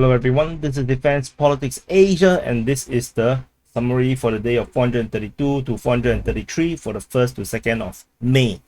Hello everyone, this is Defense Politics Asia, and this is the summary for the day of 432 to 433 for the 1st to 2nd of May.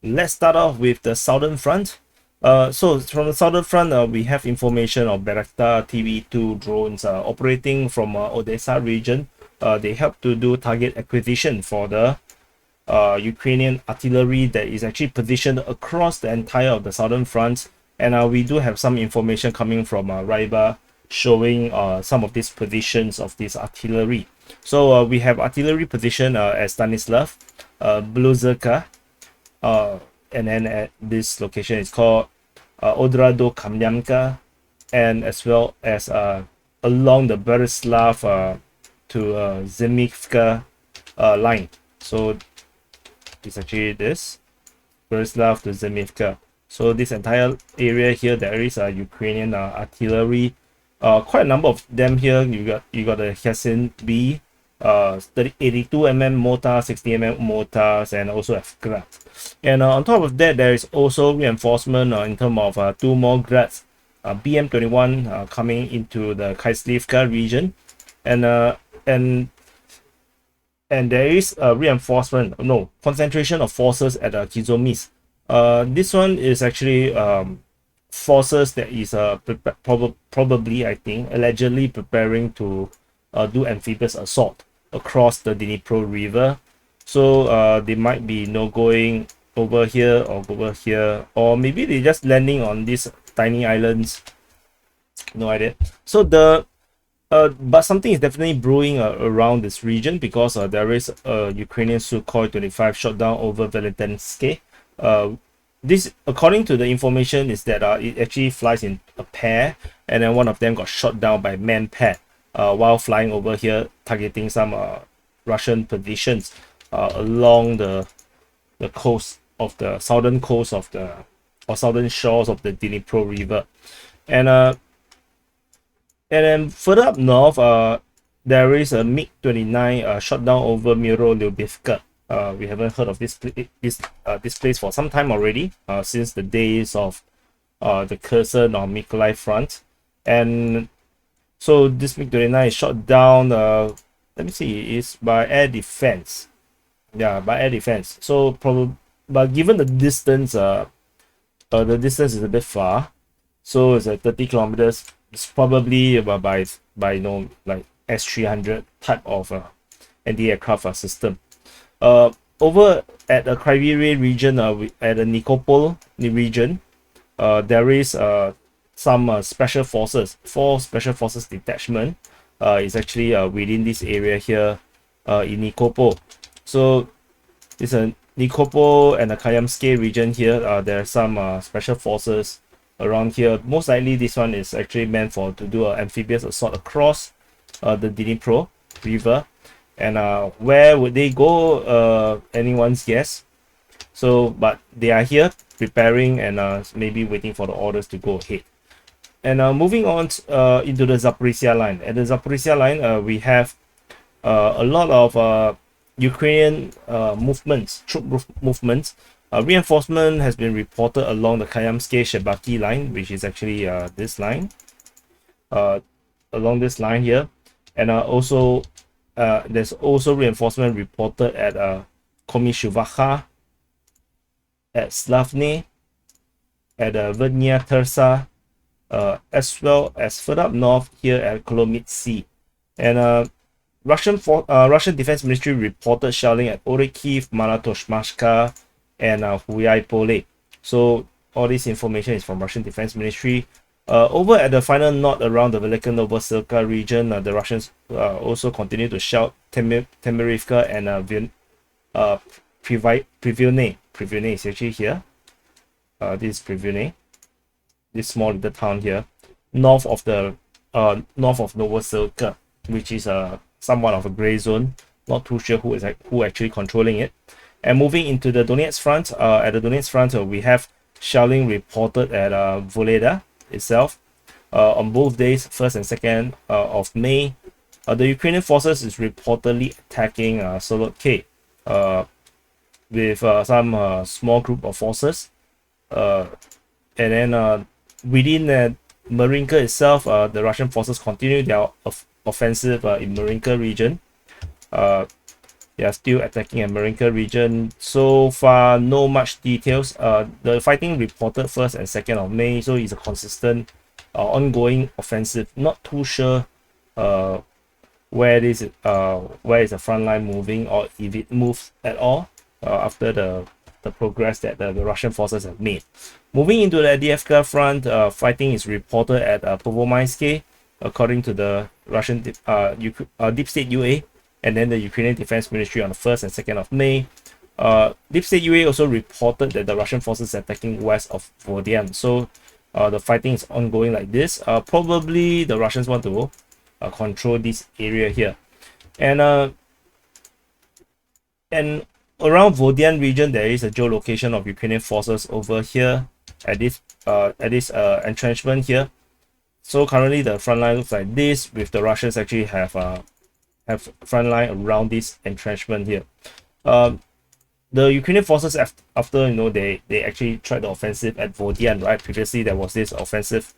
Let's start off with the southern front. So from the southern front, we have information of Bayraktar TV2 drones operating from Odessa region. They help to do target acquisition for the Ukrainian artillery that is actually positioned across the entire of the southern front. And we do have some information coming from Raiba showing some of these positions of this artillery. So we have artillery position at Stanislav, BUILDUP, and then at this location is called Odrado Kamyanka, and as well as along the Berislav to Zemivka line. So it's actually this Berislav to Zemivka. So this entire area here, there is a Ukrainian artillery. Quite a number of them here. You got the KHERSON B, 82mm mortar, 60mm mortars, and also have grad. And on top of that, there is also reinforcement in terms of 2 more grads, BM21 coming into the Khyslivka region, and there is a concentration of forces at Kizomys. This one is actually forces that is probably, I think, allegedly preparing to do amphibious assault across the Dnipro River. So they might be going over here or over here, or maybe they just landing on these tiny islands. No idea. So but something is definitely brewing around this region, because there is a Ukrainian Sukhoi 25 shot down over Valentensky. This, according to the information, is that it actually flies in a pair, and then one of them got shot down by Manpad while flying over here, targeting some Russian positions along the coast of the southern coast of southern shores of the Dnipro River. And then further up north, there is a MiG-29 shot down over Miro Lyubivka. We haven't heard of this place for some time already, since the days of the KHERSON or Mykolaiv front. And so this MiG-29 is shot down, let me see, it's by air defense. Yeah, by air defense. So probably, but given the distance is a bit far, so it's at 30 kilometers. It's probably by like S-300 type of anti-aircraft system. Over at the Kryvyi region, at the Nikopol region, there is some special forces. 4 special forces detachment is actually within this area here in Nikopol. So it's a Nikopol and the Kayamsky region here. There are some special forces around here. Most likely this one is actually meant to do an amphibious assault across the Dnipro River. And where would they go? Anyone's guess. So, but they are here preparing and maybe waiting for the orders to go ahead. And moving on into the Zaporizhzhia line. At the Zaporizhzhia line, we have a lot of Ukrainian troop movements. Reinforcement has been reported along the Kayamsky-Shebaki line, which is actually this line. Along this line here. And also there's also reinforcement reported at Komishuvacha, at Slavny, at Vernia Tersa, as well as further up north here at Kolomitsy. And Russian Defense Ministry reported shelling at Orekiv, Malatoshmashka, and Huyaipole. So all this information is from Russian Defense Ministry. Over at the final knot around the Velika Novoselka region, the Russians also continue to shell Temerivka and Privune. Privune is actually here. This is Privune, this small little town here, north of Novoselka, which is somewhat of a gray zone. Not too sure who actually controlling it. And moving into the Donetsk front, at the Donetsk front, we have shelling reported at Voleda itself on both days, 1st and 2nd of May. The Ukrainian forces is reportedly attacking Solodky with some small group of forces, and then within Marinka itself, the Russian forces continue their offensive in Marinka region. They are still attacking in Marinka region. So far, no much details. The fighting reported 1st and 2nd of May, so it's a consistent, ongoing offensive. Not too sure where is the front line moving, or if it moves at all after the progress that the Russian forces have made. Moving into the Avdiivka front, fighting is reported at Pervomaiske, according to the Russian Deep State UA, and then the Ukrainian Defense Ministry on the 1st and 2nd of May. Deep State UA also reported that the Russian forces are attacking west of Vodian. So the fighting is ongoing like this. Probably the Russians want to control this area here. And around Vodian region, there is a geolocation of Ukrainian forces over here at this entrenchment here. So currently the front line looks like this, with the Russians actually have front line around this entrenchment here. The Ukrainian forces, after they actually tried the offensive at Vodian, right? Previously there was this offensive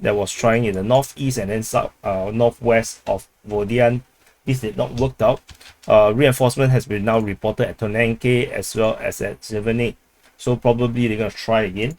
that was trying in the northeast and then south northwest of Vodian. This did not work out. Reinforcement has been now reported at Donetsk as well as at Siversk. So probably they're gonna try again.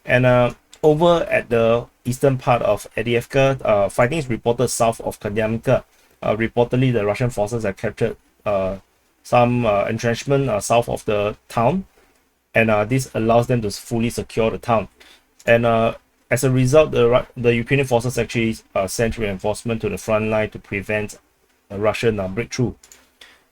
And over at the eastern part of Avdiivka, fighting is reported south of Kupiansk. Reportedly, the Russian forces have captured some entrenchment south of the town, and this allows them to fully secure the town. And as a result, the Ukrainian forces actually sent reinforcement to the front line to prevent a Russian breakthrough.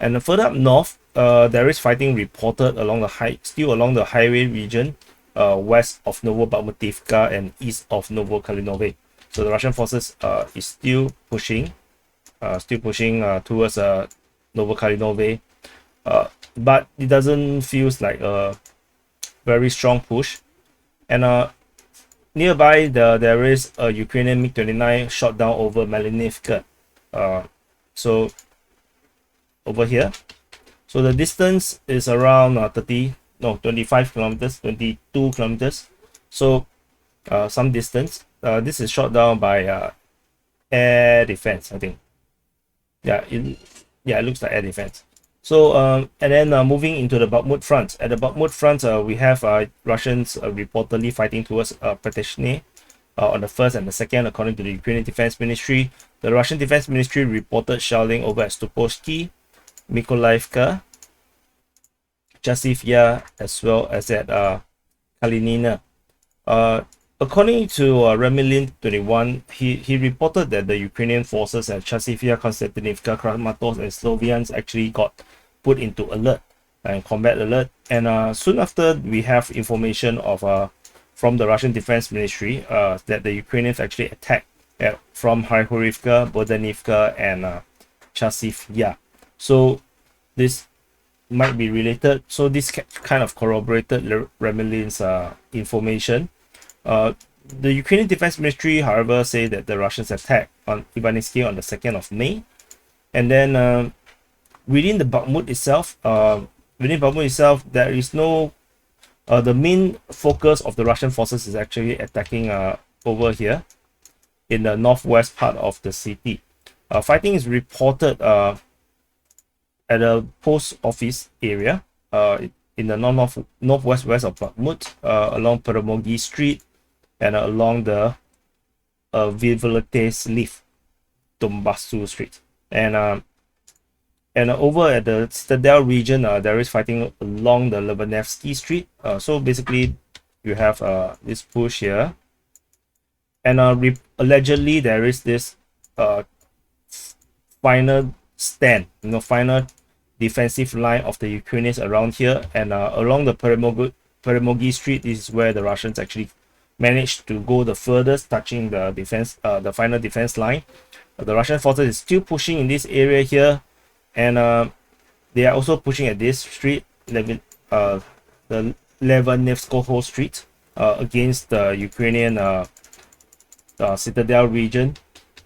And further up north, there is fighting reported along the highway region, west of Novobakhmutivka and east of Novokalinove. So the Russian forces is still pushing towards Novokalinove, but it doesn't feel like a very strong push. And nearby, there is a Ukrainian MiG-29 shot down over Malinivka. So over here, so the distance is around 25 kilometers, 22 kilometers. So some distance. This is shot down by air defense, I think. Yeah, it looks like air defense. So and then moving into the Bakhmut front. At the Bakhmut front, we have Russians reportedly fighting towards Peteshne on the 1st and the 2nd, according to the Ukrainian Defense Ministry. The Russian Defense Ministry reported shelling over at Stupovsky, Mykolaiivka, Chasivya, as well as at Kalinina. According to Remilin 21, he reported that the Ukrainian forces at Chasivya, Konstantinivka, Kramatorsk, and Sloviansk actually got put into alert and combat alert. And soon after, we have information of from the Russian Defense Ministry that the Ukrainians actually attacked from Kharkivka, Bodanivka, and Chasivya. So this might be related. So this kind of corroborated Remilin's information. The Ukrainian Defense Ministry, however, say that the Russians attacked on Ivanivsky on the 2nd of May. And then within Bakhmut itself, there is no the main focus of the Russian forces is actually attacking over here in the northwest part of the city. Fighting is reported at a post office area in the northwest of Bakhmut, along Peremogi Street and along the Vivolete Sliv Dombasu Street. And over at the Stadel region, there is fighting along the Lebanevsky Street. So basically, you have this push here, and allegedly there is this final stand, final defensive line of the Ukrainians around here, and along the Peremogi Street. This is where the Russians actually managed to go the furthest, touching the the final defense line. The Russian forces is still pushing in this area here. And they are also pushing at this street, the Levanevskoho Street, against the Ukrainian Citadel region.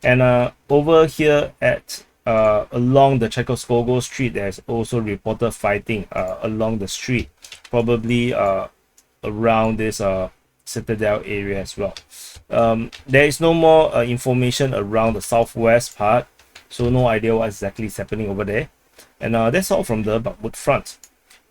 And over here at along the Tchaikovskogo Street, there's also reported fighting along the street, probably around this citadel area as well. There is no more information around the southwest part, so no idea what exactly is happening over there. And that's all from the Bakhmut front.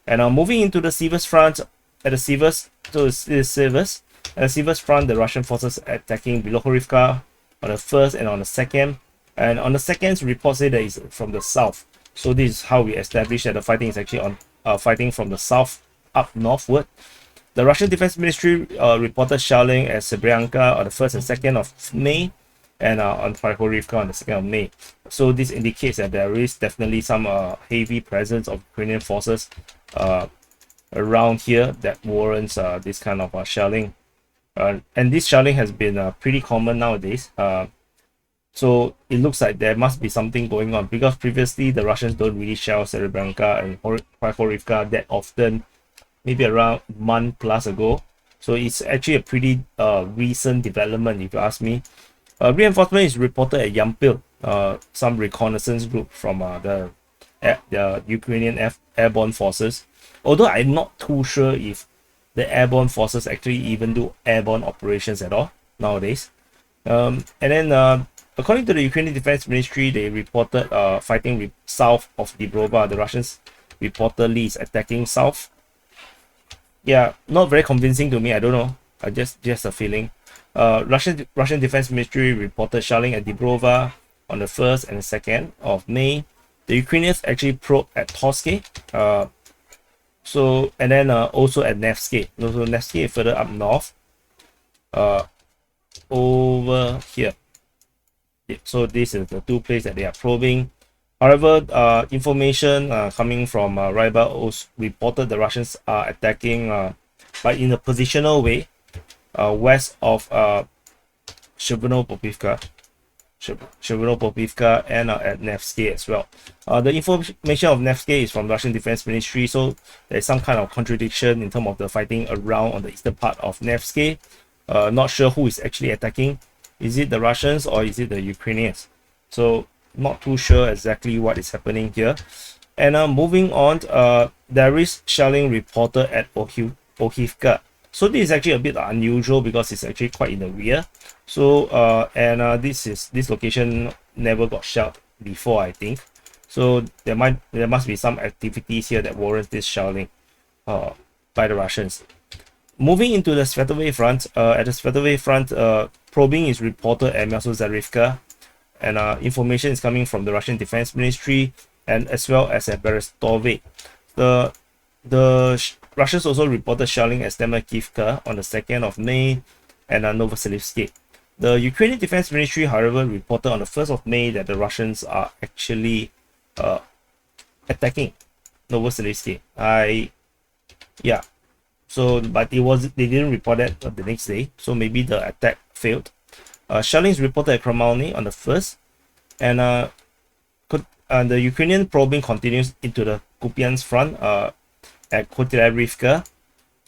And moving into the Siversk front, at the Siversk, so it's Siversk. At the Siversk front, the Russian forces attacking Bilohorivka on the first and on the second. And on the second, reports say that it's from the south. So this is how we establish that the fighting is actually on fighting from the south up northward. The Russian Defense Ministry reported shelling at Srebrenica on the 1st and 2nd of May, and on Bilohorivka on the 2nd of May. So this indicates that there is definitely some heavy presence of Ukrainian forces around here that warrants this kind of shelling. And this shelling has been pretty common nowadays. So it looks like there must be something going on, because previously the Russians don't really shell Srebrenica and Bilohorivka that often, maybe around a month plus ago. So it's actually a pretty recent development, if you ask me. Reinforcement is reported at Yampil, some reconnaissance group from the Ukrainian airborne forces. Although I'm not too sure if the airborne forces actually even do airborne operations at all nowadays. And then according to the Ukrainian Defense Ministry, they reported fighting south of Dibrova. The Russians reportedly is attacking south. Yeah, not very convincing to me. I don't know. Just a feeling. Russian Defense Ministry reported shelling at Dibrova on the 1st and 2nd of May. The Ukrainians actually probed at Torske. And then also at Nevsky. So Nevsky is further up north. Over here. Yeah, so this is the two places that they are probing. However, information coming from Ryba also reported the Russians are attacking, but in a positional way, west of Shcherbino-Popivka and at Nevsky as well. The information of Nevsky is from Russian Defense Ministry, so there's some kind of contradiction in terms of the fighting around on the eastern part of Nevsky. Not sure who is actually attacking. Is it the Russians or is it the Ukrainians? So not too sure exactly what is happening here. And moving on, there is shelling reported at Ohivka. So this is actually a bit unusual because it's actually quite in the rear. So this location never got shelled before, I think. So there must be some activities here that warrants this shelling by the Russians. Moving into the Svatove front, at the Svatove front, probing is reported at Myasozarivka, and information is coming from the Russian Defense Ministry and as well as at Berestove. The Russians also reported shelling at Stemakivka on the 2nd of May and Novoselivsky. The Ukrainian Defense Ministry, however, reported on the 1st of May that the Russians are actually attacking Novoselivsky. So, but they didn't report that the next day, so maybe the attack failed. Shelling is reported at Kramalny on the 1st, and the Ukrainian probing continues into the Kupiansk front at Kotelevivka,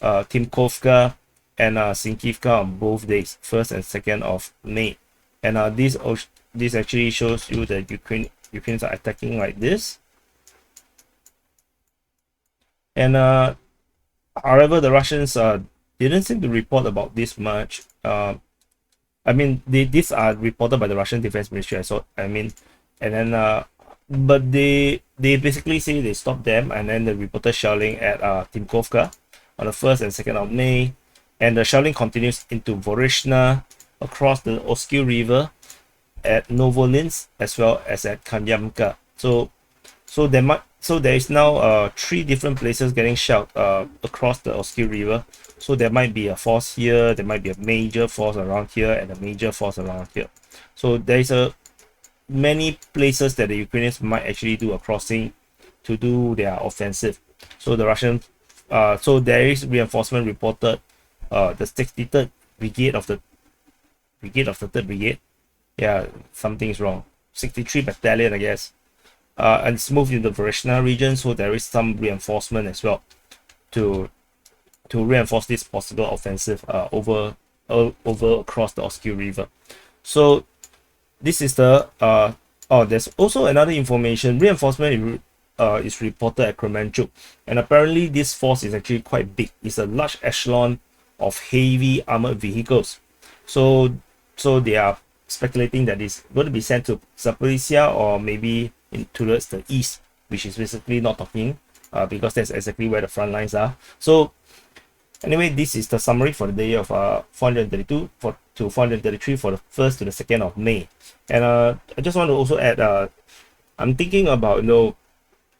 Timkovka, and Sinkivka on both days, 1st and 2nd of May. And this actually shows you that Ukrainians are attacking like this. And however, the Russians didn't seem to report about this much. I mean, these are reported by the Russian Defense Ministry. But they basically say they stopped them, and then they reported shelling at Timkovka on the 1st and 2nd of May, and the shelling continues into Vorishna, across the Oskil River, at Novolinsk, as well as at Kanyamka. So there is now 3 different places getting shelled across the Oskil River. So there might be a force here, there might be a major force around here, and a major force around here. So there is many places that the Ukrainians might actually do a crossing to do their offensive. So the Russian, so there is reinforcement reported. The 63rd Brigade of the 3rd Brigade. Yeah, something's wrong. 63 Battalion, I guess. And it's moved in the Vorishna region, so there is some reinforcement as well to reinforce this possible offensive over across the Oskil River. So this is the there's also another information. Reinforcement is reported at Kremenchuk, and apparently this force is actually quite big. It's a large echelon of heavy armored vehicles. So they are speculating that it's going to be sent to Zaporizhzhia or maybe towards the east, which is basically not talking, because that's exactly where the front lines are. So anyway, this is the summary for the day of 432 to 433 for the 1st to the 2nd of May. And I just want to also add, I'm thinking about, you know,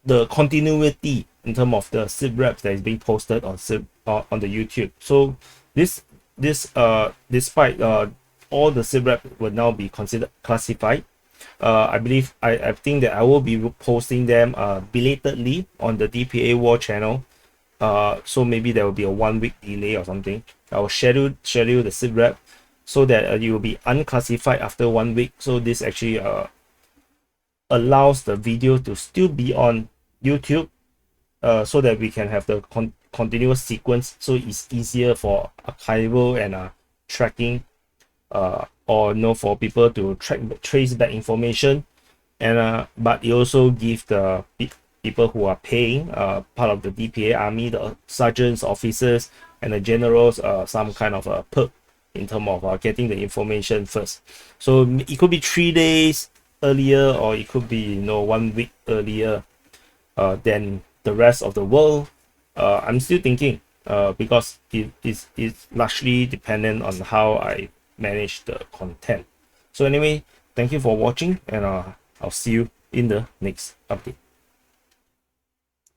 the continuity in terms of the SITREP that is being posted on on the YouTube. So this despite all the SITREP will now be considered classified, I believe I think that I will be posting them belatedly on the DPA War channel. So maybe there will be a 1 week delay or something. I will schedule the SITREP so that it will be unclassified after 1 week. So this actually allows the video to still be on YouTube, so that we can have the continuous sequence, so it's easier for archival and tracking, or you know, for people to trace back information. And but it also gives the people who are paying, part of the DPA army, the sergeants, officers, and the generals, some kind of a perk in terms of getting the information first. So it could be 3 days earlier, or it could be, you know, 1 week earlier than the rest of the world. I'm still thinking, because it's largely dependent on how I manage the content. So anyway, thank you for watching, and I'll see you in the next update.